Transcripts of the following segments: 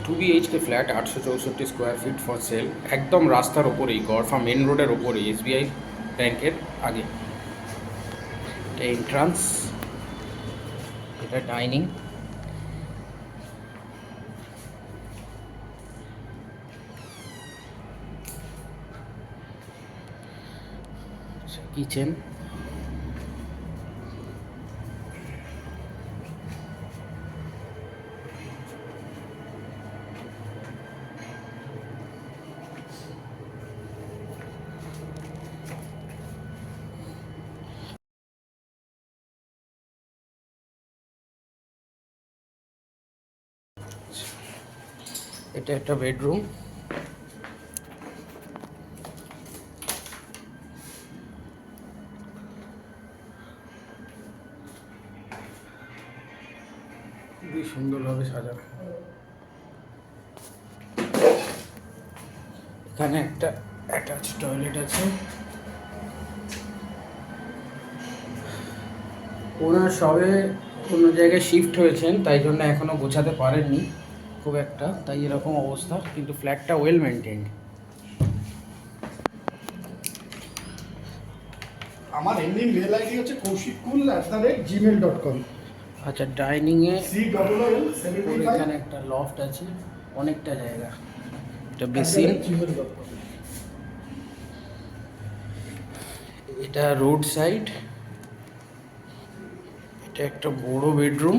2 BHK flat 864 square feet for sale, একদম রাস্তার ওপরেই, গড়ফা মেন রোডের ওপরেই, SBI ব্যাংকের আগে। এটা এন্ট্রান্স, এটা ডাইনিং, কিচেন, এটা একটা বেডরুম, খুবই সুন্দরভাবে সাজানো। এখানে একটা অ্যাটাচ টয়লেট আছে। ওনার সবে অন্য জায়গায় শিফট হয়েছেন, তাই জন্য এখনও গোছাতে পারেননি খুব একটা, তাই এরকম অবস্থা, কিন্তু ফ্ল্যাটটা ওয়েল মেনটেন্ড। আমার এমনি মেল আইডি হচ্ছে kaushikul@gmail.com। আচ্ছা, ডাইনিংয়ে C0075 এখানে একটা লফট আছে, অনেকটা জায়গা। এটা বেসিন, gmail.com। এটা রোড সাইড, এটা একটা বড় বেডরুম,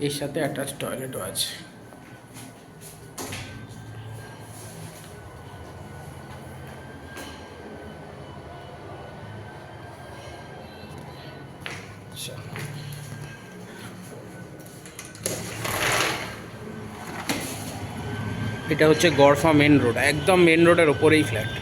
এর সাথে অ্যাটাচ টয়লেটও আছে। আচ্ছা, এটা হচ্ছে গড়ফা মেন রোড, একদম মেন রোডের ওপরেই ফ্ল্যাট।